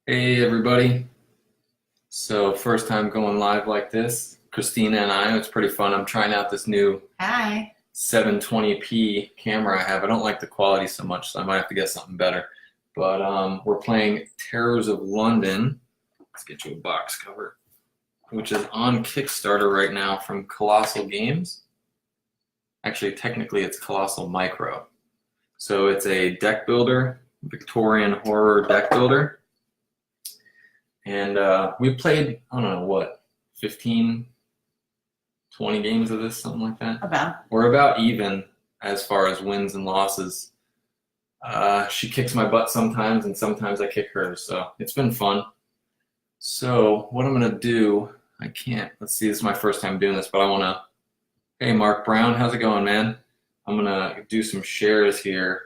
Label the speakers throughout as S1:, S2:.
S1: Hey everybody. So first time going live like this. Christina and I, it's pretty fun. I'm trying out this new
S2: Hi.
S1: 720p camera I have. I don't like the quality so much, so I might have to get something better. But we're playing Terrors of London. Let's get you a box cover, which is on Kickstarter right now from Colossal Games. Actually, technically it's Colossal Micro. So it's a deck builder, Victorian horror deck builder. And we played, I don't know, what, 15, 20 games of this, something like that?
S2: About.
S1: We're about even as far as wins and losses. She kicks my butt sometimes, and sometimes I kick hers, so it's been fun. So what I'm going to do, let's see, this is my first time doing this, but I want to, hey, Mark Brown, how's it going, man? I'm going to do some shares here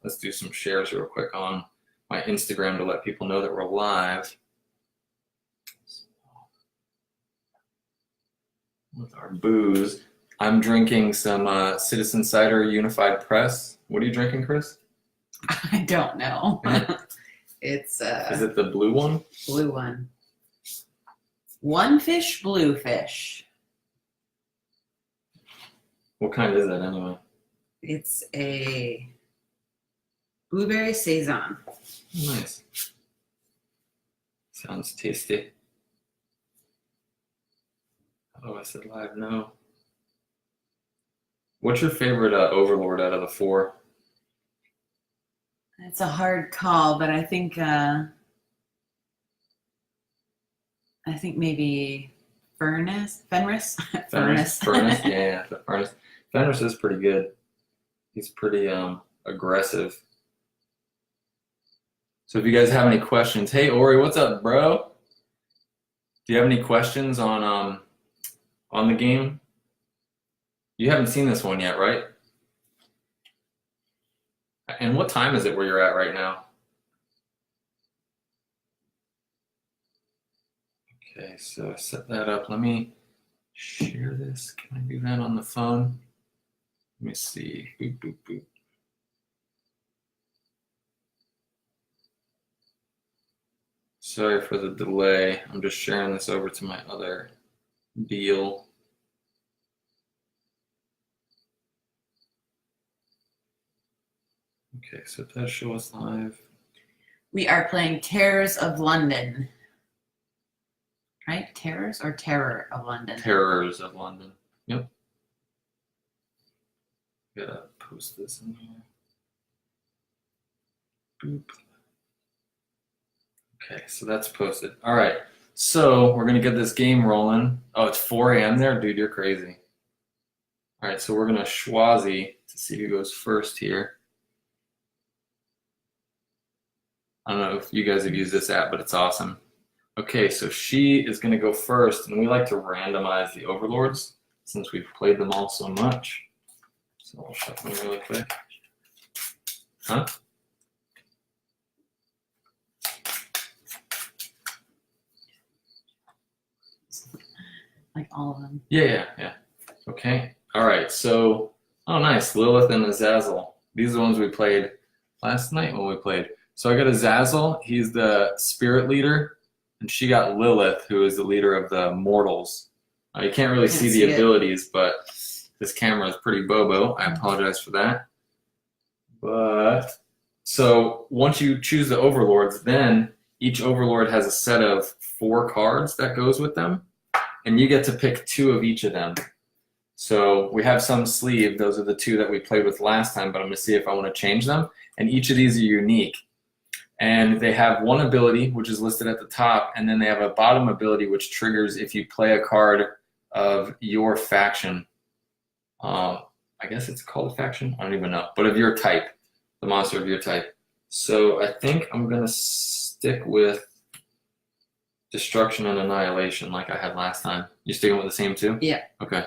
S1: let's do some shares real quick on my Instagram to let people know that we're live with our booze. I'm drinking some Citizen Cider Unified Press. What are you drinking, Chris?
S2: I don't know. It's
S1: Is it the blue one?
S2: blue one. One fish, blue fish.
S1: What kind is that anyway?
S2: It's a blueberry saison.
S1: Nice. Sounds tasty. Oh, I said live, no. What's your favorite Overlord out of the four?
S2: It's a hard call, but I think maybe Fenris.
S1: Furnace? Furnace? Yeah, the Furnace. Furnace is pretty good. He's pretty aggressive. So if you guys have any questions, hey Ori, what's up, bro? Do you have any questions on the game? You haven't seen this one yet, right? And what time is it where you're at right now? Okay, so I set that up. Let me share this. Can I do that on the phone? Let me see. Boop, boop, boop. Sorry for the delay. I'm just sharing this over to my other deal. Okay, so it does show us live.
S2: We are playing Terrors of London. Right? Terrors or Terror of London?
S1: Terrors of London. Yep. Gotta post this in here. Boop. Okay, so that's posted. All right, so we're gonna get this game rolling. Oh, it's 4 a.m. there? Dude, you're crazy. All right, so we're gonna schwazi to see who goes first here. I don't know if you guys have used this app, but it's awesome. Okay, so she is gonna go first, and we like to randomize the overlords since we've played them all so much. So I'll shuffle them really quick. Huh?
S2: Like all of them.
S1: Yeah. Okay. All right. So, oh, nice. Lilith and Azazel. These are the ones we played last night when we played. So I got Azazel. He's the spirit leader, and she got Lilith, who is the leader of the mortals. You can't really see the abilities, but this camera is pretty bobo. I apologize for that. But so once you choose the overlords, then each overlord has a set of 4 cards that goes with them. And you get to pick 2 of each of them. So we have some sleeved. Those are the 2 that we played with last time, but I'm going to see if I want to change them. And each of these are unique. And they have one ability, which is listed at the top, and then they have a bottom ability, which triggers if you play a card of your faction. I guess it's called a faction? I don't even know. But of your type, the monster of your type. So I think I'm going to stick with Destruction and Annihilation like I had last time. You sticking with the same 2?
S2: Yeah.
S1: Okay.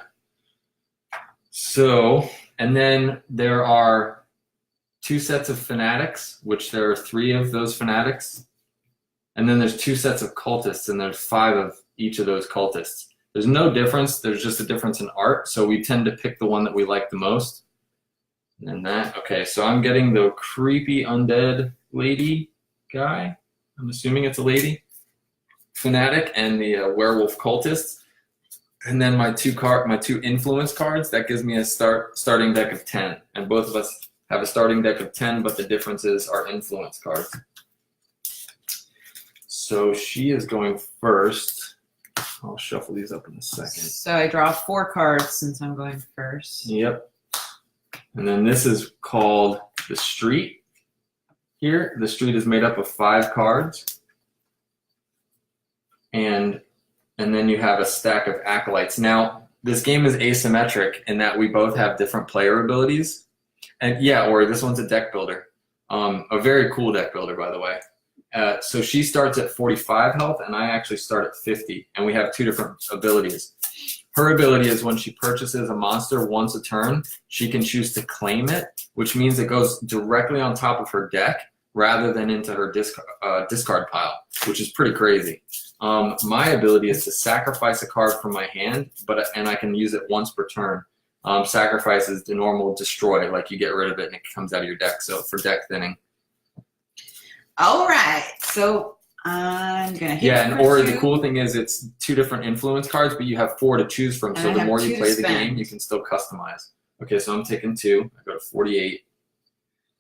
S1: So, and then there are 2 sets of fanatics, which there are 3 of those fanatics. And then there's 2 sets of cultists, and there's 5 of each of those cultists. There's no difference. There's just a difference in art. So we tend to pick the one that we like the most. And that, okay, so I'm getting the creepy undead lady guy. I'm assuming it's a lady. Fanatic and the werewolf cultist. And then my two influence cards, that gives me a starting deck of 10. And both of us have a starting deck of 10, but the difference is our influence cards. So she is going first. I'll shuffle these up in a second.
S2: So I draw 4 cards since I'm going first.
S1: Yep. And then this is called the street here. The street is made up of 5 cards. And then you have a stack of acolytes. Now, this game is asymmetric in that we both have different player abilities. And yeah, or this one's a deck builder. A very cool deck builder, by the way. So she starts at 45 health, and I actually start at 50. And we have 2 different abilities. Her ability is when she purchases a monster once a turn, she can choose to claim it, which means it goes directly on top of her deck rather than into her discard pile, which is pretty crazy. My ability is to sacrifice a card from my hand, and I can use it once per turn. Sacrifice is the normal destroy, like you get rid of it and it comes out of your deck, so for deck thinning.
S2: All right, so I'm gonna hit.
S1: Yeah, and Ori, the cool thing is it's 2 different influence cards, but you have 4 to choose from. So the more you play the game, you can still customize. Okay, so I'm taking 2. I go to 48.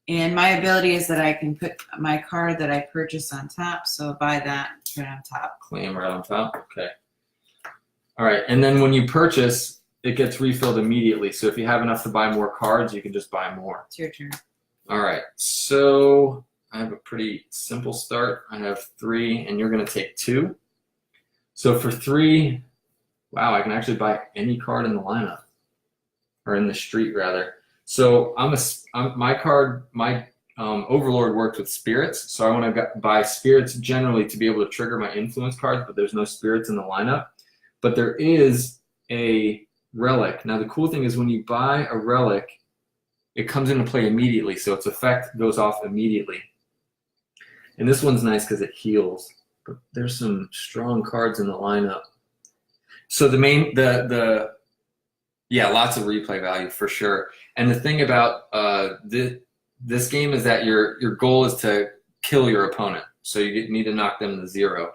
S2: And my ability is that I can put my card that I purchased on top. So buy that, put it on top.
S1: Claim right on top. Okay. All right, and then when you purchase, it gets refilled immediately. So if you have enough to buy more cards, you can just buy more.
S2: It's your turn.
S1: All right, so I have a pretty simple start. I have 3, and you're going to take 2. So for 3, wow, I can actually buy any card in the lineup, or in the street rather. So my Overlord worked with spirits, so I want to buy spirits generally to be able to trigger my influence cards, but there's no spirits in the lineup. But there is a relic. Now the cool thing is when you buy a relic, it comes into play immediately, so its effect goes off immediately. And this one's nice because it heals, but there's some strong cards in the lineup. So yeah, lots of replay value for sure. And the thing about this game is that your goal is to kill your opponent, so you need to knock them to 0.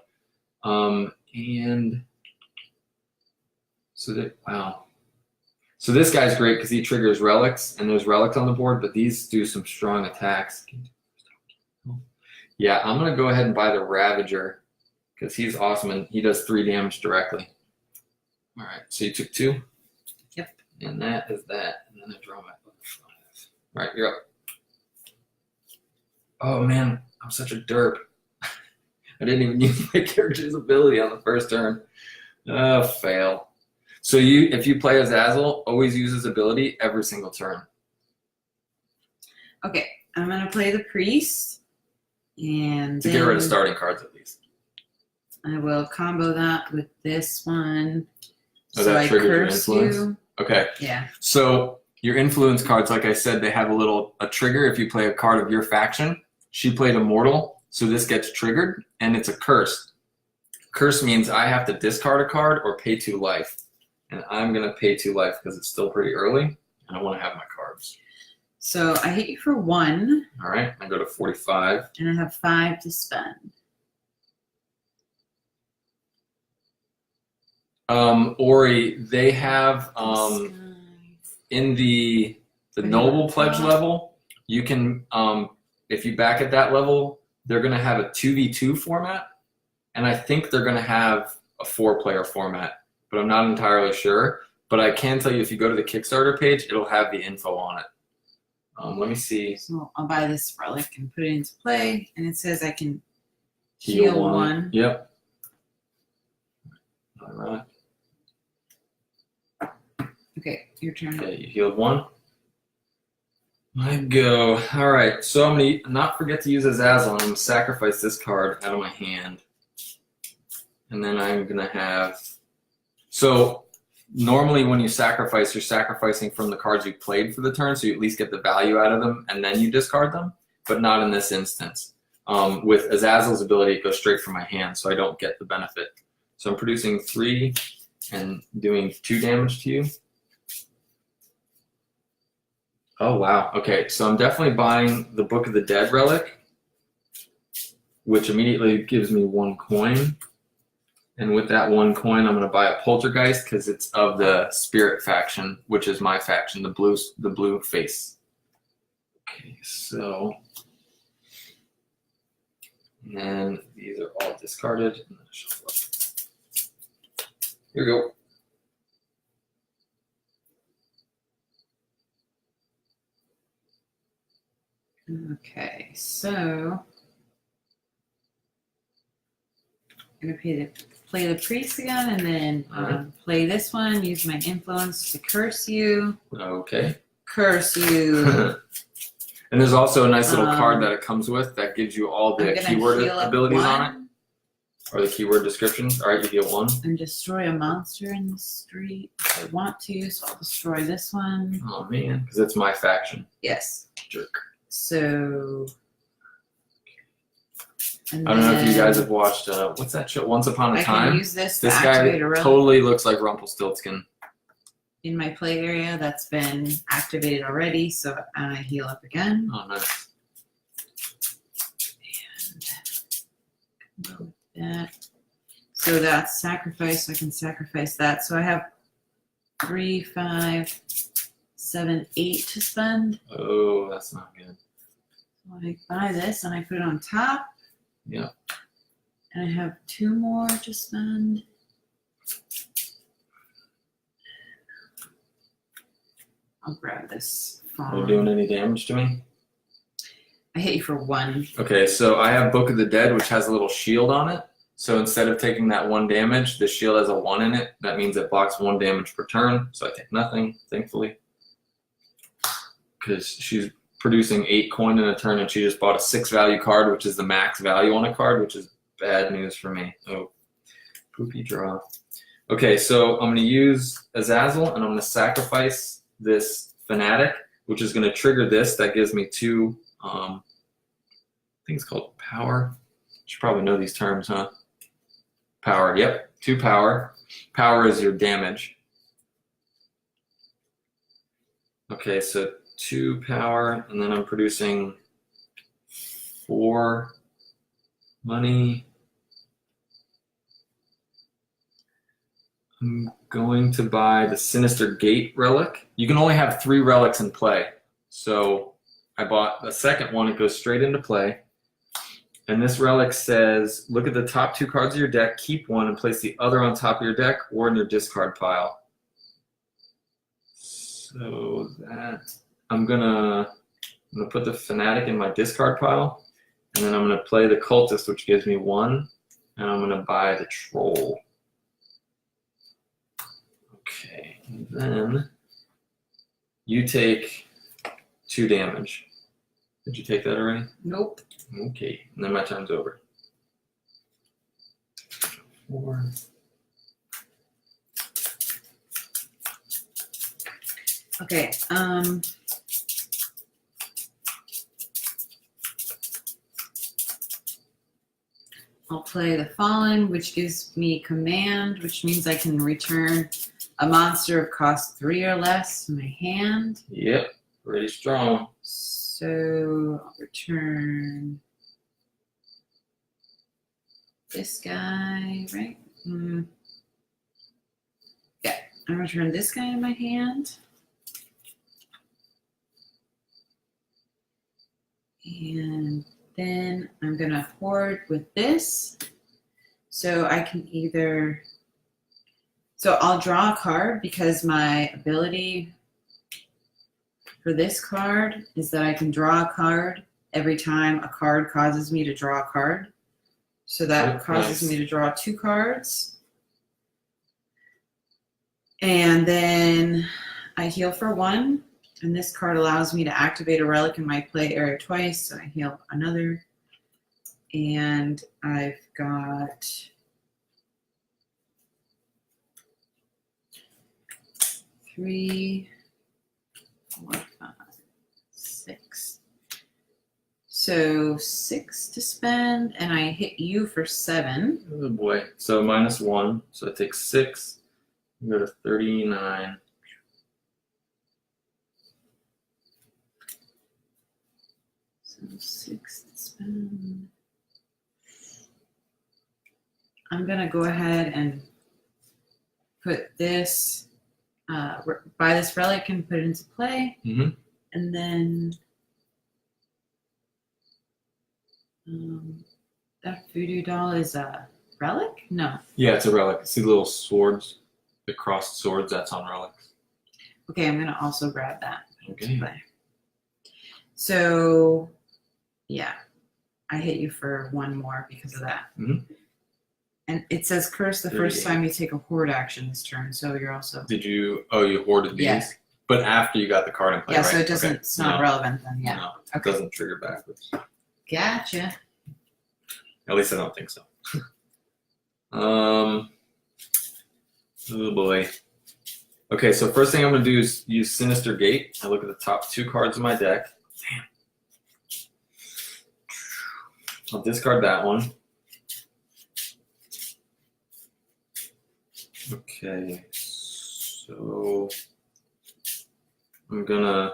S1: And so wow. So this guy's great because he triggers relics, and there's relics on the board, but these do some strong attacks. Yeah, I'm gonna go ahead and buy the Ravager because he's awesome and he does 3 damage directly. All right, so you took 2.
S2: Yep.
S1: And that is that. And then I draw my other 5. All right, you're up. Oh man, I'm such a derp. I didn't even use my character's ability on the first turn. Oh, fail. So if you play Azazel, always use his ability every single turn.
S2: Okay, I'm gonna play the priest, and
S1: to get rid of starting cards at least.
S2: I will combo that with this one.
S1: Oh,
S2: so
S1: that
S2: I
S1: triggers your influence?
S2: you.
S1: Okay.
S2: Yeah.
S1: So your influence cards, like I said, they have a trigger if you play a card of your faction. She played Immortal, so this gets triggered, and it's a curse. Curse means I have to discard a card or pay 2 life. And I'm going to pay 2 life because it's still pretty early, and I want to have my cards.
S2: So I hit you for 1.
S1: All right, I go to 45.
S2: And I have 5 to spend.
S1: Ori, they have in the noble pledge level, you can if you back at that level, they're going to have a 2v2 format, and I think they're going to have a 4-player format, but I'm not entirely sure. But I can tell you, if you go to the Kickstarter page, it'll have the info on it. Let me see.
S2: So I'll buy this relic and put it into play, and it says I can heal 1.
S1: Yep. All right.
S2: Okay, your turn.
S1: Okay, you healed 1. I go. All right, so I'm going to not forget to use Azazel, and I'm going to sacrifice this card out of my hand. And then I'm going to have... So normally when you sacrifice, you're sacrificing from the cards you played for the turn, so you at least get the value out of them, and then you discard them, but not in this instance. With Azazel's ability, it goes straight from my hand, so I don't get the benefit. So I'm producing 3 and doing 2 damage to you. Oh wow. Okay, so I'm definitely buying the Book of the Dead relic, which immediately gives me 1 coin. And with that 1 coin, I'm gonna buy a poltergeist because it's of the spirit faction, which is my faction, the blue face. Okay, so and these are all discarded. Here we go.
S2: Okay, so I'm gonna play the priest again, and then play this one. Use my influence to curse you.
S1: Okay.
S2: Curse you.
S1: And there's also a nice little card that it comes with that gives you all the keyword abilities on it, or the keyword descriptions. All right, you heal 1.
S2: And destroy a monster in the street if I want to, so I'll destroy this one.
S1: Oh man, because it's my faction.
S2: Yes.
S1: Jerk.
S2: So.
S1: I don't know if you guys have watched what's that show? Once Upon a Time.
S2: I can use this to
S1: this
S2: activate
S1: guy
S2: a relic.
S1: Totally looks like Rumpelstiltskin.
S2: In my play area that's been activated already, so I heal up again.
S1: Oh, nice.
S2: And go with that. So that's sacrifice. I can sacrifice that. So I have 3, 5, 7, 8 to spend.
S1: Oh, that's not good.
S2: So I buy this and I put it on top.
S1: Yeah.
S2: And I have 2 more to spend. I'll grab this
S1: Are you doing any damage to me?
S2: I hit you for 1.
S1: Okay, so I have Book of the Dead, which has a little shield on it. So instead of taking that 1 damage, the shield has a 1 in it. That means it blocks 1 damage per turn. So I take nothing, thankfully. Because she's producing 8 coin in a turn, and she just bought a 6 value card, which is the max value on a card, which is bad news for me. Oh, poopy draw. Okay, so I'm going to use Azazel, and I'm going to sacrifice this Fanatic, which is going to trigger this. That gives me 2, I think it's called power. You should probably know these terms, huh? Power, yep, 2 power. Power is your damage. Okay, so 2 power, and then I'm producing 4 money. I'm going to buy the Sinister Gate relic. You can only have 3 relics in play. So I bought the second one. It goes straight into play. And this relic says, look at the top 2 cards of your deck, keep 1, and place the other on top of your deck or in your discard pile. So that I'm gonna put the Fanatic in my discard pile, and then I'm gonna play the Cultist, which gives me 1, and I'm gonna buy the Troll. Okay, and then you take 2 damage. Did you take that already?
S2: Nope.
S1: Okay, and then my turn's over. 4.
S2: Okay, I'll play the Fallen, which gives me command, which means I can return a monster of cost 3 or less to my hand.
S1: Yep, pretty strong.
S2: So I'll return this guy, right? Yeah, I'm gonna return this guy in my hand. And then I'm gonna hoard with this. So I can either, so I'll draw a card because my ability for this card is that I can draw a card every time a card causes me to draw a card. So that causes me to draw 2 cards. And then I heal for 1. And this card allows me to activate a relic in my play area twice. So I heal another. And I've got 3, 4, 5, 6. So 6 to spend, and I hit you for 7.
S1: Oh boy. So -1. So it takes 6. Go to 39.
S2: So 6 to spend. I'm gonna go ahead and put this, buy this relic and put it into play, and then that voodoo doll is a relic? No.
S1: Yeah, it's a relic. See the little swords, the crossed swords. That's on relics.
S2: Okay, I'm gonna also grab that.
S1: Okay.
S2: So, yeah, I hit you for one more because of that. And it says curse the first time you take a horde action this turn, so you're also...
S1: Did you... Oh, you hoarded these?
S2: Yeah.
S1: But after you got the card in play,
S2: yeah,
S1: right?
S2: so it doesn't...
S1: Okay.
S2: It's not relevant then, yeah.
S1: No,
S2: okay.
S1: It doesn't trigger backwards.
S2: Gotcha.
S1: At least I don't think so. Oh, boy. Okay, so first thing I'm going to do is use Sinister Gate. I look at the top 2 cards of my deck. Damn. I'll discard that one. Okay, so I'm gonna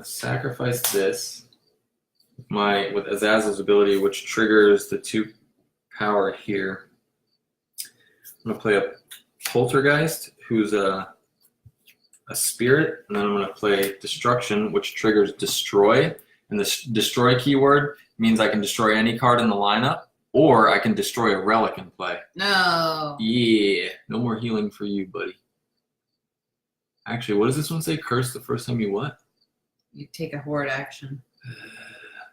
S1: sacrifice this with Azazel's ability, which triggers the 2 power here. I'm gonna play a Poltergeist, who's a spirit, and then I'm gonna play Destruction, which triggers Destroy. And the destroy keyword means I can destroy any card in the lineup, or I can destroy a relic in play.
S2: No.
S1: Yeah, no more healing for you, buddy. Actually, what does this one say? Curse the first time you what?
S2: You take a horde action.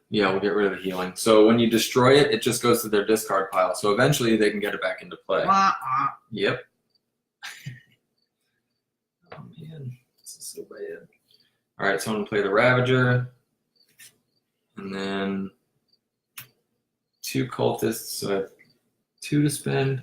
S1: Yeah, we'll get rid of the healing. So when you destroy it, it just goes to their discard pile. So eventually they can get it back into play. Yep. Oh man, this is so bad. All right, so I'm gonna play the Ravager. And then 2 cultists, so I have 2 to spend.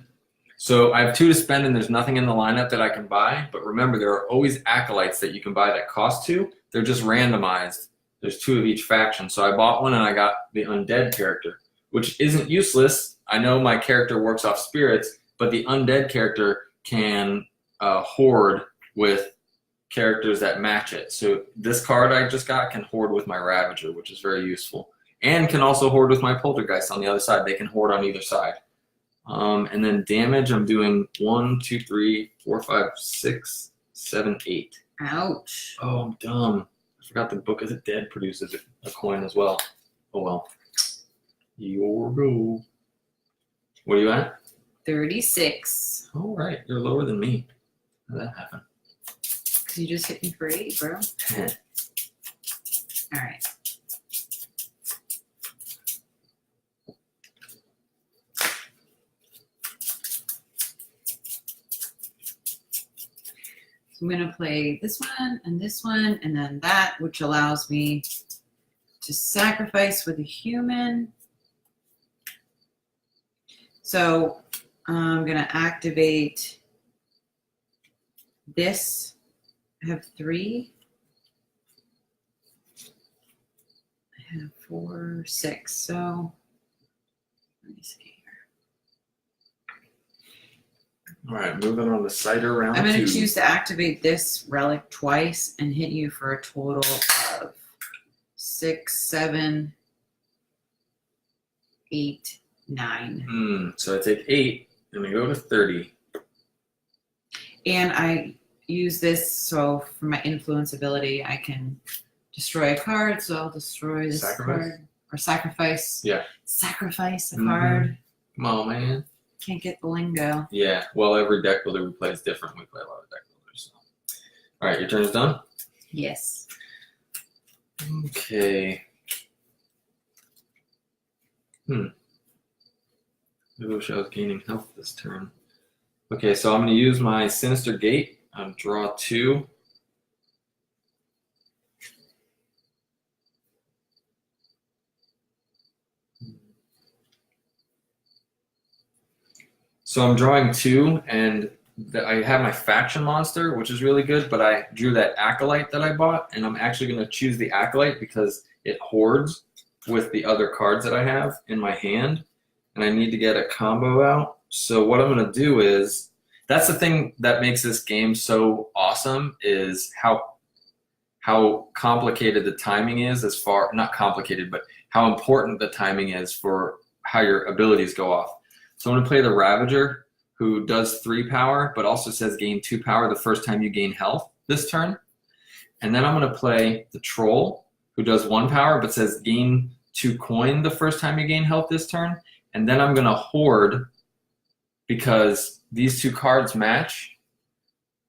S1: So I have 2 to spend and there's nothing in the lineup that I can buy, but remember there are always acolytes that you can buy that cost 2. They're just randomized. There's 2 of each faction. So I bought one and I got the undead character, which isn't useless. I know my character works off spirits, but the undead character can hoard with characters that match it. So this card I just got can hoard with my Ravager, which is very useful. And can also hoard with my Poltergeist on the other side. They can hoard on either side. And then damage, I'm doing 1, 2, 3, 4, 5, 6, 7, 8.
S2: Ouch.
S1: Oh, I'm dumb. I forgot the Book of the Dead produces a coin as well. Oh well. Your go. What are you at?
S2: 36.
S1: All right, you're lower than me. How did that happen?
S2: Because you just hit me for 8, bro. All right. So I'm going to play this one, and then that, which allows me to sacrifice with a human. So I'm going to activate this. I have 3. I have 4, 6. So let me see here.
S1: All right, moving on to Cider round 2.
S2: I'm going to choose to activate this relic twice and hit you for a total of 6, 7, 8, 9.
S1: So I take 8 and we go to 30.
S2: And I use this so for my influence ability, I can destroy a card. So I'll destroy this card or sacrifice.
S1: Yeah.
S2: Sacrifice a card.
S1: Come on, man.
S2: Can't get the lingo.
S1: Yeah. Well, every deck builder we play is different. We play a lot of deck builders. So. All right, your turn is done.
S2: Yes.
S1: Okay. I wish I was gaining health this turn. Okay, so I'm going to use my Sinister Gate. I'll draw 2. So I'm drawing 2, and I have my faction monster, which is really good, but I drew that Acolyte that I bought, and I'm actually going to choose the Acolyte because it hoards with the other cards that I have in my hand, and I need to get a combo out. So what I'm going to do is, that's the thing that makes this game so awesome is how complicated the timing is, as far not complicated, but how important the timing is for how your abilities go off. So I'm going to play the Ravager, who does 3 power, but also says gain 2 power the first time you gain health this turn. And then I'm going to play the Troll, who does 1 power, but says gain 2 coin the first time you gain health this turn. And then I'm going to Hoard, because these 2 cards match.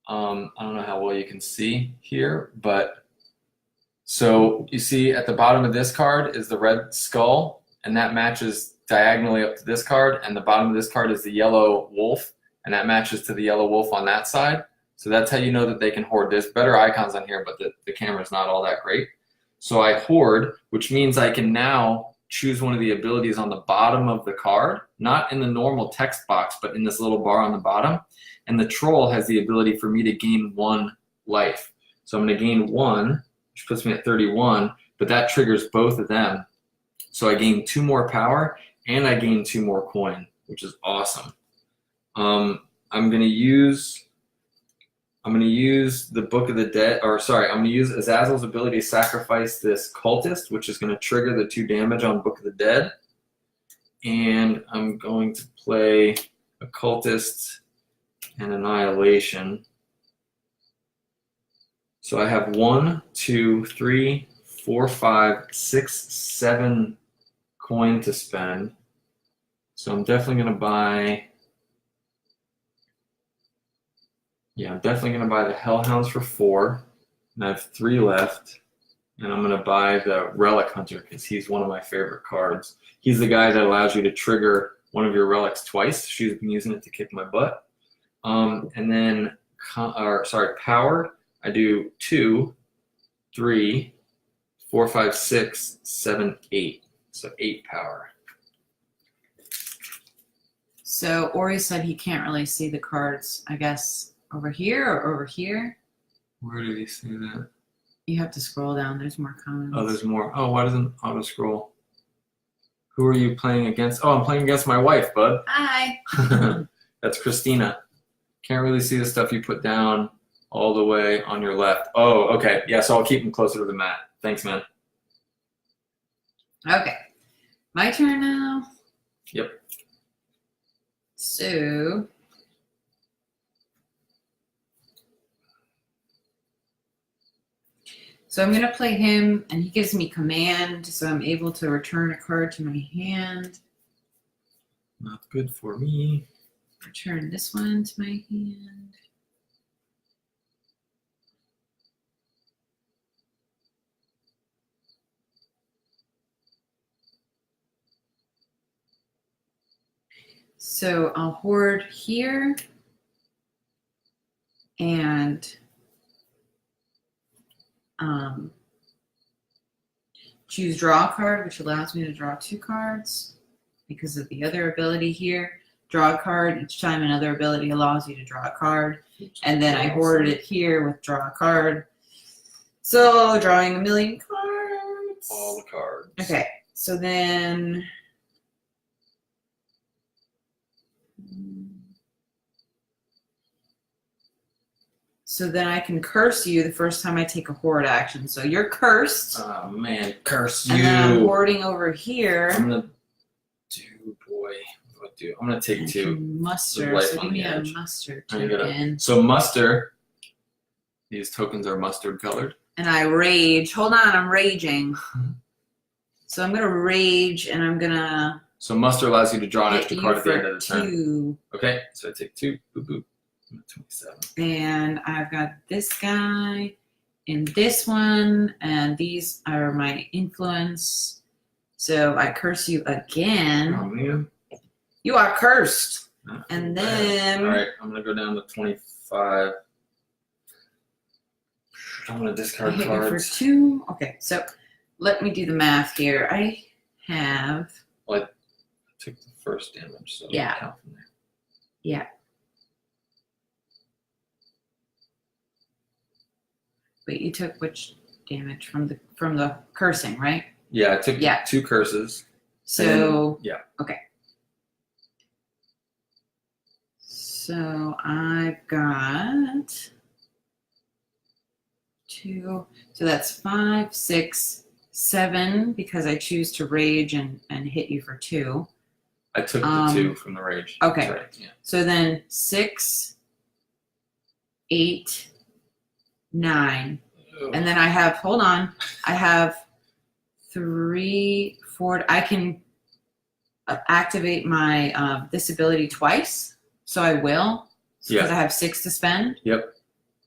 S1: I don't know how well you can see here, but so you see at the bottom of this card is the red skull, and that matches diagonally up to this card, and the bottom of this card is the yellow wolf, and that matches to the yellow wolf on that side. So that's how you know that they can hoard. There's better icons on here, but the camera's not all that great. So I hoard, which means I can now choose one of the abilities on the bottom of the card, not in the normal text box, but in this little bar on the bottom. And the Troll has the ability for me to gain 1 life. So I'm going to gain 1, which puts me at 31, but that triggers both of them. So I gain 2 more power, and I gain 2 more coin, which is awesome. I'm going to use the Book of the Dead, or sorry, I'm going to use Azazel's ability to sacrifice this Cultist, which is going to trigger the 2 damage on Book of the Dead. And I'm going to play a Cultist and Annihilation. So I have 1, 2, 3, 4, 5, 6, 7 coin to spend. So I'm definitely going to buy... Yeah, I'm definitely going to buy the Hellhounds for 4. And I have 3 left. And I'm going to buy the Relic Hunter because he's one of my favorite cards. He's the guy that allows you to trigger one of your relics twice. She's been using it to kick my butt. And then, power, I do 2, 3, 4, 5, 6, 7, 8. So 8 power.
S2: So Ori said he can't really see the cards, I guess, over here or over here.
S1: Where did he say that?
S2: You have to scroll down. There's more comments.
S1: Oh, there's more. Oh, why doesn't auto scroll? Who are you playing against? Oh, I'm playing against my wife, bud.
S2: Hi.
S1: That's Christina. Can't really see the stuff you put down all the way on your left. Oh, okay. Yeah, so I'll keep them closer to the mat. Thanks, man.
S2: Okay. My turn now.
S1: Yep.
S2: So I'm going to play him, and he gives me command, so I'm able to return a card to my hand.
S1: Not good for me.
S2: Return this one to my hand. So I'll hoard here and choose draw a card, which allows me to draw 2 cards because of the other ability here. Draw a card each time another ability allows you to draw a card. And then I hoarded it here with draw a card. So drawing a million cards.
S1: All the cards.
S2: Okay, so then I can curse you the first time I take a hoard action. So you're cursed.
S1: Oh man, curse you.
S2: And then I'm hoarding over here.
S1: I'm gonna do, boy, what do I do? I'm gonna take 2.
S2: Muster.
S1: Life
S2: So
S1: on
S2: give me
S1: the
S2: a
S1: edge.
S2: muster
S1: I gotta-
S2: token.
S1: So muster, these tokens are mustard colored.
S2: And I rage. Hold on, I'm raging. So I'm gonna rage, and I'm gonna
S1: So muster allows you to draw an
S2: hit
S1: extra
S2: you
S1: card at the end
S2: for
S1: of the turn.
S2: 2.
S1: Okay, so I take 2. Boop boop. I'm at 27.
S2: And I've got this guy and this one, and these are my influence. So I curse you again.
S1: Oh man.
S2: You are cursed.
S1: Not
S2: And
S1: bad.
S2: then
S1: All right, I'm gonna go down to 25. I'm gonna
S2: I
S1: discard
S2: hit you for
S1: cards.
S2: 2. Okay, so let me do the math here. I have
S1: Well, I took the first damage, so
S2: Yeah.
S1: I'll count from there.
S2: yeah. Wait, you took which damage from the cursing, right?
S1: Yeah, I took
S2: Yeah.
S1: 2 curses.
S2: So
S1: yeah.
S2: Okay. So So I've got 2. So that's 5, 6, 7 because I choose to rage and hit you for 2.
S1: I took the 2 from the rage.
S2: Okay.
S1: That's right, yeah.
S2: So then 6, 8, 9.
S1: Ugh.
S2: And then I have, hold on, I have 3, 4. I can activate my this ability twice. So I will. Because I have 6 to spend.
S1: Yep.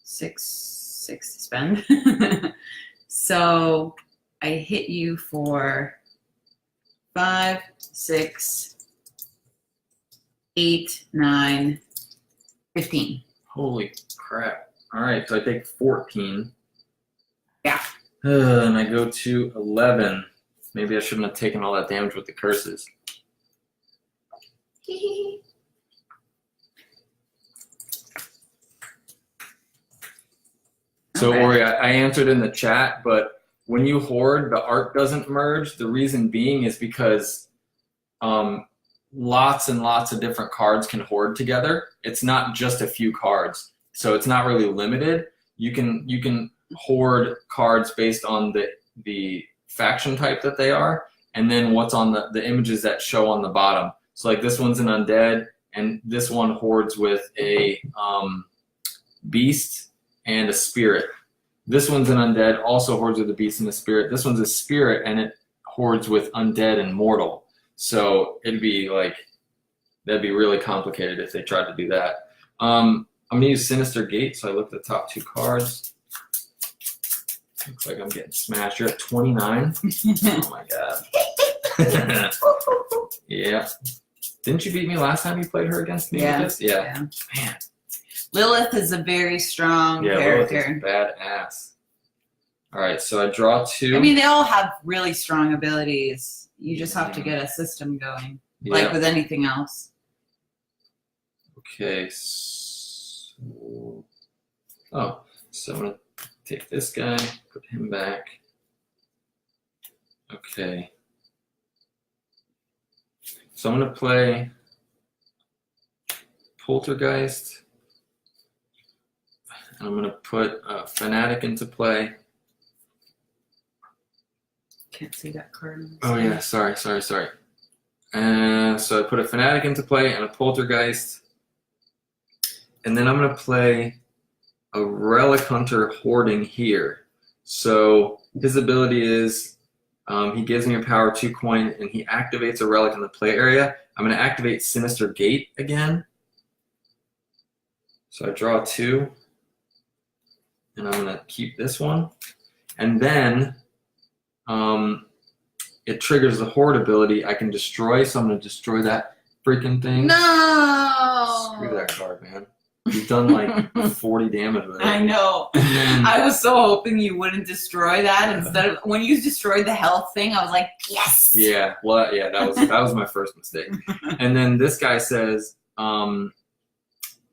S2: 6 to spend. So I hit you for 5, 6, 8, 9, 15.
S1: Holy crap. All right, so I take 14.
S2: Yeah.
S1: And I go to 11. Maybe I shouldn't have taken all that damage with the curses. So,
S2: Okay.
S1: Ori, I answered in the chat, but when you hoard, the art doesn't merge. The reason being is because lots and lots of different cards can hoard together. It's not just a few cards, so it's not really limited. You can hoard cards based on the faction type that they are, and then what's on the images that show on the bottom. So like this one's an undead, and this one hoards with a beast and a spirit. This one's an undead, also hoards with a beast and a spirit. This one's a spirit, and it hoards with undead and mortal. So it'd be like, that'd be really complicated if they tried to do that. I'm gonna use Sinister Gate, so I look at the top 2 cards. Looks like I'm getting smashed. You're at 29. Oh my god. Yeah. Didn't you beat me last time you played her against me?
S2: Yeah.
S1: With this? Yeah. Man.
S2: Lilith is a very strong character.
S1: Lilith is badass. All right, so I draw 2.
S2: I mean, they all have really strong abilities. You just have to get a system going, like with anything else.
S1: Okay. So, so I'm going to take this guy, put him back. Okay. So I'm going to play Poltergeist. And I'm going to put Fanatic into play.
S2: Can't see that card.
S1: Oh yeah, sorry. And so I put a Fanatic into play and a Poltergeist. And then I'm going to play a Relic Hunter hoarding here. So his ability is he gives me a power 2 coin and he activates a relic in the play area. I'm going to activate Sinister Gate again. So I draw 2. And I'm going to keep this one. And then it triggers the Horde ability. I can destroy, so I'm going to destroy that freaking thing.
S2: No!
S1: Screw that card, man. You've done like 40 damage with it.
S2: I know. I was so hoping you wouldn't destroy that. Instead of when you destroyed the health thing, I was like, yes.
S1: Yeah, well, yeah, that was my first mistake. And then this guy says,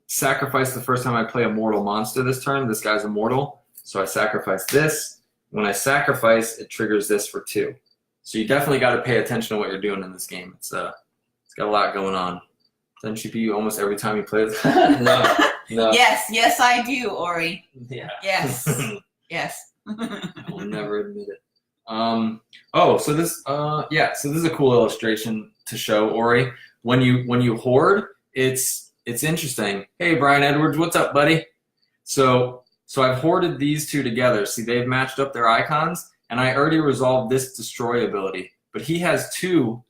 S1: sacrifice the first time I play a mortal monster this turn. This guy's immortal, so I sacrifice this. When I sacrifice, it triggers this for 2. So you definitely got to pay attention to what you're doing in this game. It's got a lot going on. Doesn't you be almost every time you play this? No.
S2: Yes, I do, Ori.
S1: Yeah.
S2: Yes. Yes.
S1: I will never admit it. So this is a cool illustration to show, Ori. When you hoard, it's interesting. Hey, Brian Edwards, what's up, buddy? So I've hoarded these 2 together. See, they've matched up their icons, and I already resolved this destroy ability. But he has 2.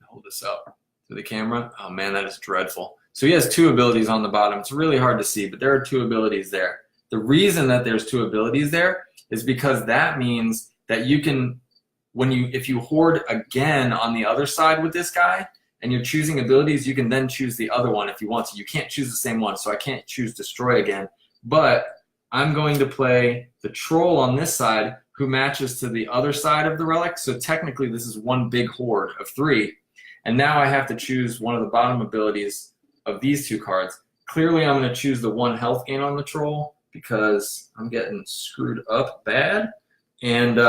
S1: Hold this up to the camera. Oh man, that is dreadful. So he has 2 abilities on the bottom. It's really hard to see, but there are 2 abilities there. The reason that there's 2 abilities there is because that means that you can, if you hoard again on the other side with this guy, and you're choosing abilities, you can then choose the other one if you want to. You can't choose the same one, so I can't choose destroy again. But I'm going to play the troll on this side who matches to the other side of the relic. So technically this is one big hoard of 3. And now I have to choose one of the bottom abilities of these 2 cards. Clearly I'm going to choose the 1 health gain on the troll because I'm getting screwed up bad. And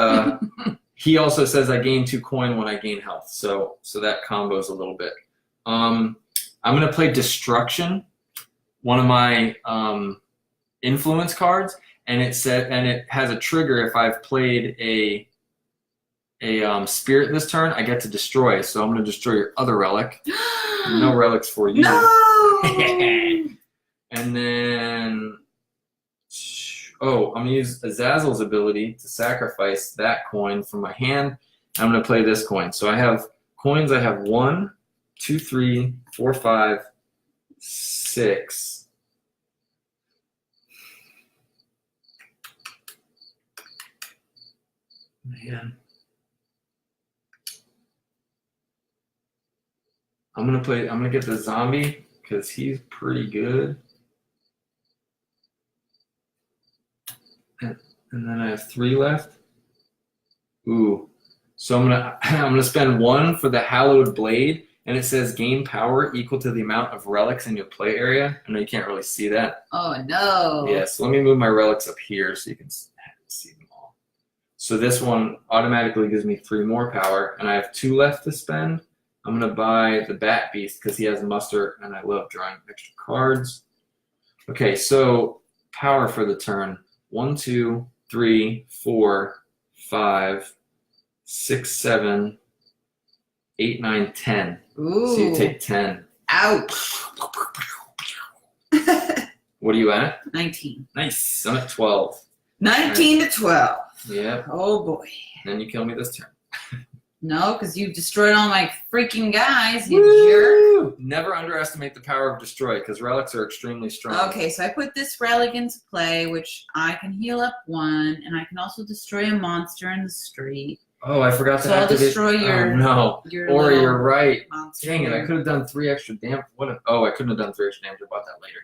S1: he also says I gain 2 coin when I gain health. So that combos a little bit. I'm going to play Destruction. one of my influence cards, and it has a trigger if I've played a spirit this turn, I get to destroy. So I'm going to destroy your other relic. No relics for you.
S2: No!
S1: And then, oh, I'm going to use Azazel's ability to sacrifice that coin from my hand. I'm going to play this coin. So I have coins. I have 1, 2, 3, 4, 5, 6. Man. I'm gonna get the zombie because he's pretty good. And then I have 3 left. Ooh. So I'm gonna spend 1 for the hallowed blade, and it says gain power equal to the amount of relics in your play area. I know you can't really see that.
S2: Oh no.
S1: Yeah, so let me move my relics up here so you can see them all. So this one automatically gives me 3 more power, and I have 2 left to spend. I'm going to buy the Bat Beast because he has muster, and I love drawing extra cards. Okay, so power for the turn. 1, 2, 3, 4, 5, 6, 7, 8, 9, 10.
S2: Ooh.
S1: So you take 10.
S2: Ouch.
S1: What are you at?
S2: 19.
S1: Nice. I'm at 12.
S2: 19 to 12.
S1: Yeah.
S2: Oh boy.
S1: Then you kill me this turn.
S2: No, because you destroyed all my freaking guys, you jerk.
S1: Never underestimate the power of destroy because relics are extremely strong.
S2: Okay, so I put this relic into play, which I can heal up 1, and I can also destroy a monster in the street.
S1: Oh, I forgot to
S2: So I'll
S1: activate.
S2: destroy your.
S1: Oh, no. Or
S2: little
S1: you're right.
S2: monster.
S1: Dang it! I could have done 3 extra damage. Oh, I couldn't have done 3 extra damage. About that later.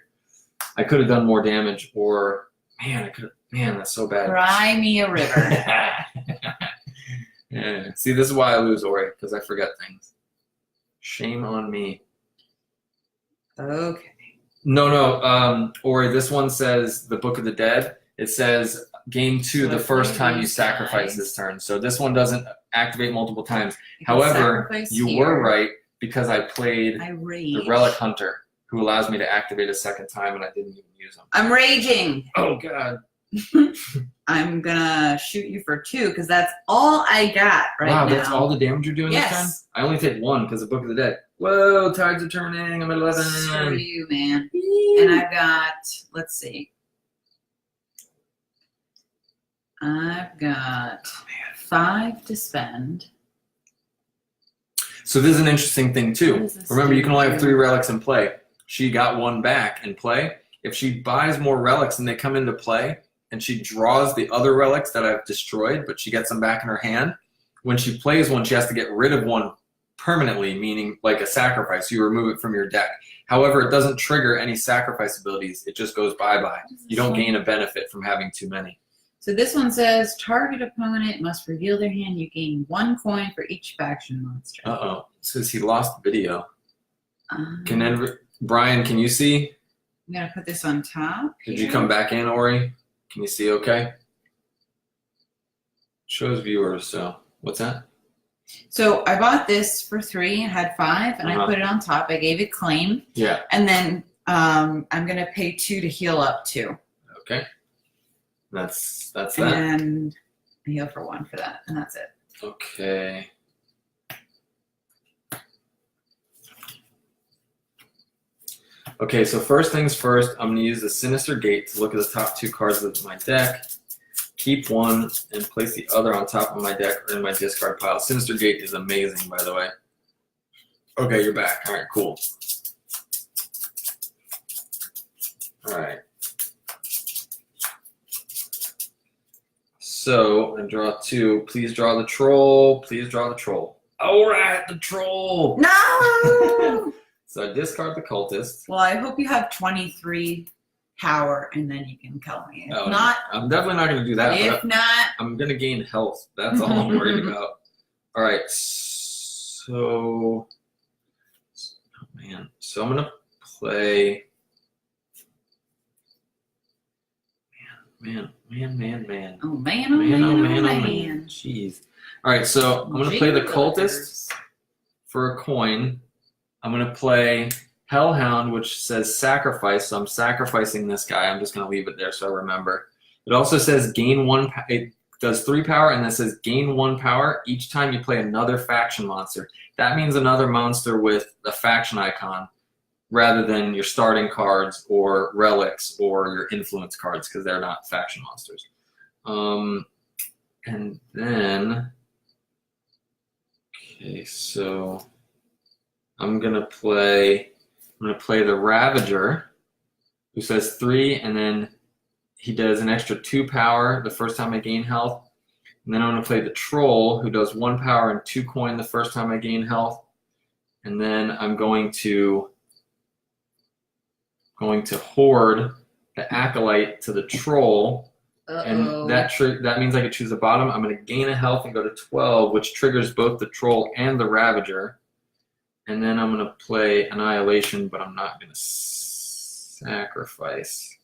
S1: I could have done more damage, or man, I could. Man, that's so bad.
S2: Cry me a river.
S1: Yeah. See, this is why I lose, Ori, because I forget things. Shame on me.
S2: Okay.
S1: No. Ori, this one says the Book of the Dead. It says game 2
S2: So
S1: the
S2: I
S1: first
S2: play
S1: time you
S2: these
S1: sacrifice
S2: guys.
S1: this turn. So this one doesn't activate multiple times.
S2: You can
S1: However,
S2: sacrifice
S1: you
S2: here.
S1: were right because I played
S2: I rage.
S1: the Relic Hunter, who allows me to activate a second time, and I didn't even use them.
S2: I'm raging.
S1: Oh, God.
S2: I'm gonna shoot you for 2 because that's all I got right now.
S1: Wow, that's all the damage you're doing this turn?
S2: Yes.
S1: I only take 1 because of Book of the Dead. Whoa, tides are turning. I'm at 11.
S2: Screw you, man. And I've got, let's see. I've got 5 to spend.
S1: So this is an interesting thing,
S2: What
S1: too.
S2: does this
S1: Remember, you can only have
S2: do?
S1: 3 relics in play. She got 1 back in play. If she buys more relics and they come into play, and she draws the other relics that I've destroyed, but she gets them back in her hand, when she plays one, she has to get rid of 1 permanently, meaning like a sacrifice. You remove it from your deck. However, it doesn't trigger any sacrifice abilities. It just goes bye-bye. You don't gain a benefit from having too many.
S2: So this one says, target opponent must reveal their hand. You gain 1 coin for each faction monster.
S1: Uh-oh. It says he lost video.
S2: Um,
S1: Brian, can you see?
S2: I'm going to put this on top.
S1: Did
S2: here.
S1: you come back in, Ori? Can you see okay? Shows viewers, so what's that?
S2: So I bought this for 3 and had 5, and I put it on top. I gave it claim.
S1: Yeah.
S2: And then I'm going to pay 2 to heal up 2.
S1: Okay. That's that.
S2: And I heal for 1 for that, and that's it.
S1: Okay. Okay, so first things first, I'm going to use the Sinister Gate to look at the top 2 cards of my deck, keep 1, and place the other on top of my deck or in my discard pile. Sinister Gate is amazing, by the way. Okay, you're back. All right, cool. All right. So, I draw 2. Please draw the troll. Please draw the troll. All right, the troll.
S2: No!
S1: So I discard the cultist.
S2: Well, I hope you have 23 power, and then you can kill me. If
S1: Oh,
S2: not,
S1: I'm definitely not going to do that.
S2: if
S1: But
S2: not,
S1: I'm going to gain health. That's all I'm worried about. All right. So, oh man. So I'm going to play. Man.
S2: oh man,
S1: Jeez. All right. So I'm going to play the cultist for a coin. I'm going to play Hellhound, which says sacrifice, so I'm sacrificing this guy. I'm just going to leave it there so I remember. It also says gain 1. It does 3 power, and then it says gain 1 power each time you play another faction monster. That means another monster with a faction icon, rather than your starting cards or relics or your influence cards, because they're not faction monsters. And then, okay, so I'm gonna play the Ravager, who says 3, and then he does an extra 2 power the first time I gain health. And then I'm gonna play the Troll, who does 1 power and 2 coin the first time I gain health. And then I'm going to hoard the Acolyte to the Troll. And that means I can choose the bottom. I'm going to gain a health and go to 12, which triggers both the Troll and the Ravager. And then I'm going to play Annihilation, but I'm not going to sacrifice.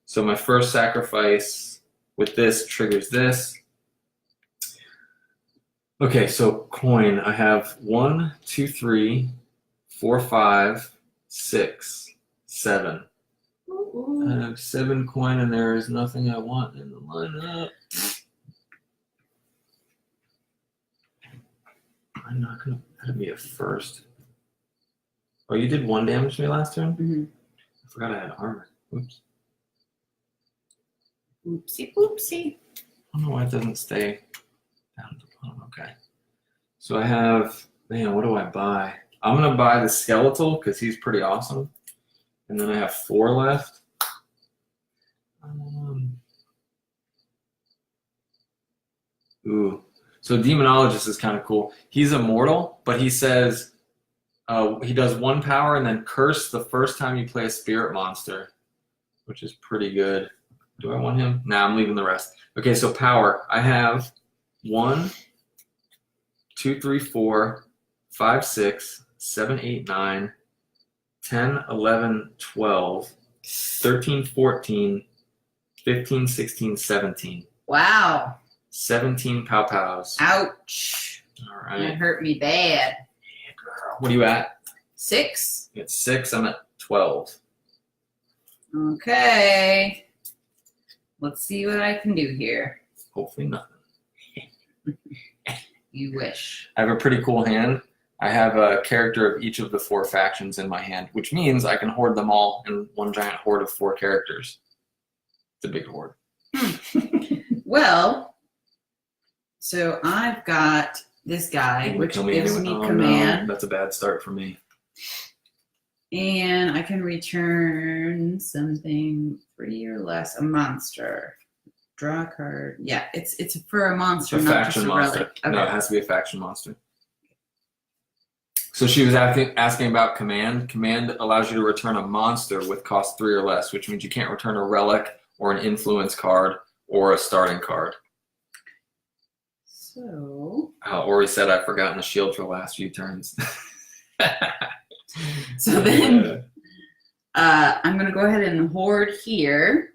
S1: So my first sacrifice with this triggers this. Okay, so coin. I have 1, 2, 3, 4, 5, 6, 7. I have 7 coin, and there is nothing I want in the lineup. I'm not gonna. That'd be a first. Oh, you did 1 damage to me last turn?
S2: Mm-hmm.
S1: I forgot I had armor. Oops.
S2: Oopsie, oopsie.
S1: I don't know why it doesn't stay down at the bottom. Okay. So I have. Man, what do I buy? I'm gonna buy the Skeletal because he's pretty awesome. And then I have 4 left. Ooh. So Demonologist is kind of cool. He's immortal, but he says he does 1 power and then curse the first time you play a spirit monster, which is pretty good. Do I want him? Nah, I'm leaving the rest. Okay, so power. I have 1, 2, 3, 4, 5, 6, 7, 8, 9, 10, 11, 12, 13, 14, 15, 16, 17.
S2: Wow.
S1: 17 pow-pows.
S2: Ouch.
S1: All right.
S2: That hurt me bad.
S1: Yeah, girl. What are you at?
S2: 6.
S1: It's 6. I'm at 12.
S2: Okay. Let's see what I can do here.
S1: Hopefully nothing.
S2: You wish.
S1: I have a pretty cool hand. I have a character of each of the 4 factions in my hand, which means I can hoard them all in one giant horde of 4 characters. It's a big horde.
S2: Well, so I've got this guy, which gives me command.
S1: No, that's a bad start for me.
S2: And I can return something 3 or less, a monster. Draw a card. Yeah, it's for a monster, not just a
S1: monster.
S2: relic. Okay.
S1: No, it has to be a faction monster. So she was asking about command. Command allows you to return a monster with cost 3 or less, which means you can't return a relic or an influence card or a starting card.
S2: So.
S1: Ori said I've forgotten the shield for the last few turns.
S2: So then I'm going to go ahead and hoard here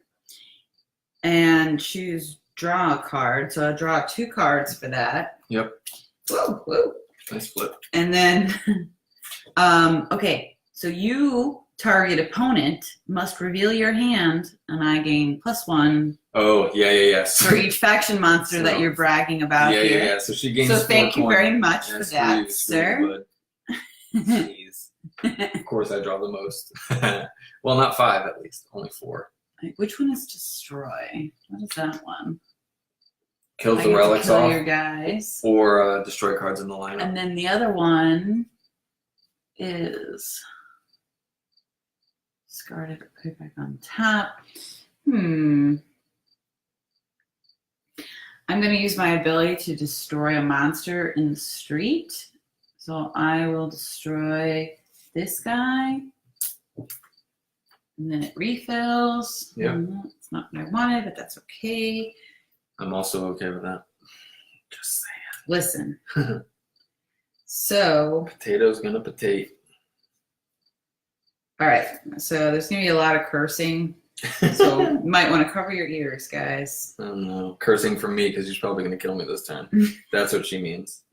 S2: and choose draw a card. So I'll draw 2 cards for that.
S1: Yep.
S2: Whoa, whoa.
S1: Nice flip.
S2: And then, okay, so you, target opponent, must reveal your hand, and I gain +1.
S1: Oh, yeah.
S2: For each faction monster that you're bragging about here.
S1: Yeah. So she gains.
S2: So thank you very much
S1: Yeah,
S2: for that, sir.
S1: Jeez. Of course, I draw the most. Well, not 5 at least, only 4.
S2: Which one is destroy? What is that one?
S1: Kills
S2: I
S1: the
S2: get to
S1: relics
S2: kill
S1: off,
S2: your guys.
S1: or destroy cards in the lineup.
S2: And then the other one is discarded or put back on top. I'm going to use my ability to destroy a monster in the street. So I will destroy this guy. And then it refills.
S1: Yeah.
S2: It's not what I wanted, but that's okay.
S1: I'm also okay with that. Just saying.
S2: Listen. So.
S1: Potato's gonna potate.
S2: All right. So there's going to be a lot of cursing. So you might want to cover your ears, guys.
S1: I don't know. Cursing from me because she's probably gonna kill me this time. That's what she means.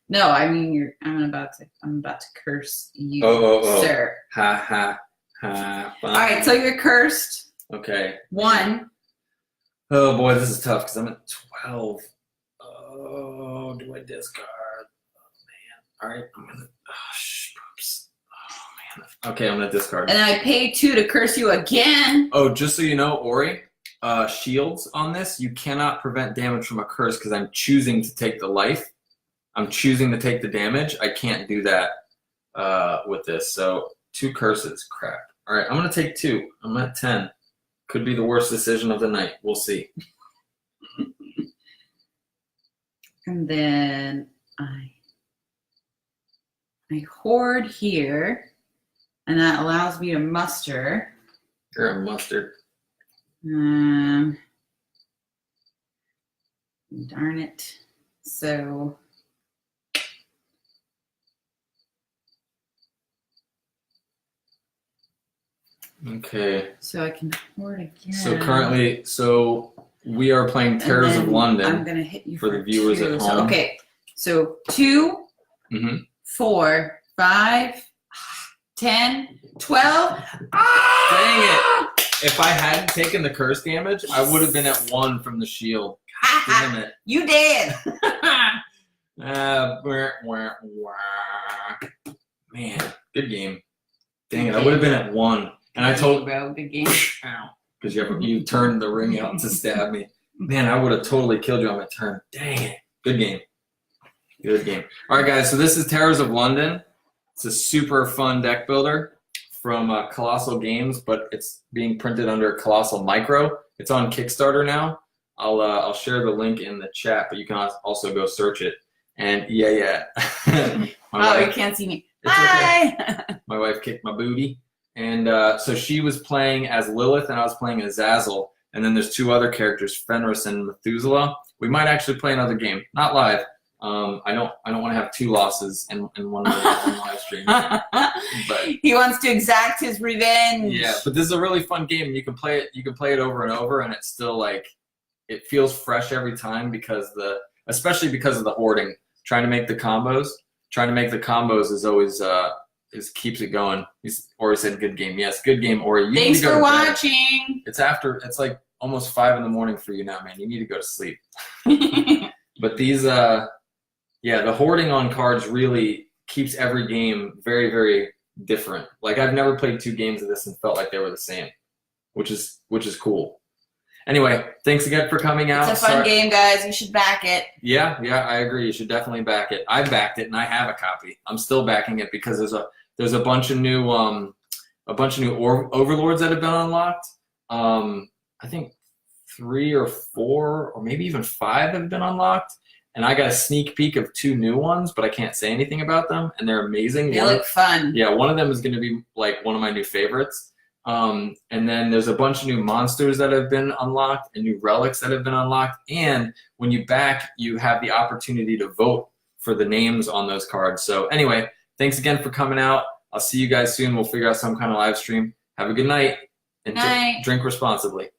S2: No, I mean I'm about to curse you,
S1: Oh.
S2: sir.
S1: Ha ha ha.
S2: All right, so you're cursed.
S1: Okay.
S2: 1.
S1: Oh boy, this is tough because I'm at 12. Oh, do I discard? Oh man. All right, I'm gonna. Oops. Oh man. Okay, I'm gonna discard.
S2: And I pay 2 to curse you again.
S1: Oh, just so you know, Ori, shields on this, you cannot prevent damage from a curse because I'm choosing to take the life. I'm choosing to take the damage. I can't do that with this. So 2 curses. Crap. All right, I'm gonna take 2. I'm at 10. Could be the worst decision of the night. We'll see.
S2: And then I hoard here, and that allows me to muster.
S1: You're a mustard.
S2: Darn it. So
S1: Okay.
S2: So I can hoard again.
S1: So currently, we are playing Terrors of London.
S2: I'm gonna hit you
S1: for the viewers
S2: 2.
S1: at
S2: So,
S1: home.
S2: okay. So 2, 4, 5, 10, 12.
S1: Dang it! If I hadn't taken the curse damage, I would have been at 1 from the shield. God damn it!
S2: You did.
S1: Man, good game. Dang it! I would have been at 1, and I told
S2: bro, good game.
S1: because you turned the ring out to stab me. Man, I would have totally killed you on my turn. Dang it! Good game. Good game. All right, guys. So this is Terrors of London. It's a super fun deck builder from Colossal Games, but it's being printed under Colossal Micro. It's on Kickstarter now. I'll share the link in the chat, but you can also go search it. And yeah.
S2: You can't see me.
S1: It's
S2: Hi.
S1: Okay. My wife kicked my booty, and so she was playing as Lilith, and I was playing as Zazzle. And then there's 2 other characters, Fenris and Methuselah. We might actually play another game, not live. I don't want to have 2 losses in one of the live streams. But
S2: he wants to exact his revenge.
S1: yeah, but this is a really fun game. You can play it over and over, and it's still like it feels fresh every time especially because of the hoarding. Trying to make the combos is always keeps it going. Ori said good game. Yes, good game, Ori.
S2: Thanks for watching.
S1: It's like almost 5 in the morning for you now, man. You need to go to sleep. But these the hoarding on cards really keeps every game very, very different. Like I've never played 2 games of this and felt like they were the same, which is cool. Anyway, thanks again for coming out.
S2: It's a fun game, guys. You should back it.
S1: Yeah, I agree. You should definitely back it. I backed it and I have a copy. I'm still backing it because there's a bunch of new overlords that have been unlocked. I think 3 or 4 or maybe even 5 have been unlocked. And I got a sneak peek of 2 new ones, but I can't say anything about them. And they're amazing.
S2: They look fun.
S1: Yeah, one of them is going to be like one of my new favorites. And then there's a bunch of new monsters that have been unlocked and new relics that have been unlocked. And when you back, you have the opportunity to vote for the names on those cards. So anyway, thanks again for coming out. I'll see you guys soon. We'll figure out some kind of live stream. Have a good night. And
S2: Night.
S1: drink responsibly.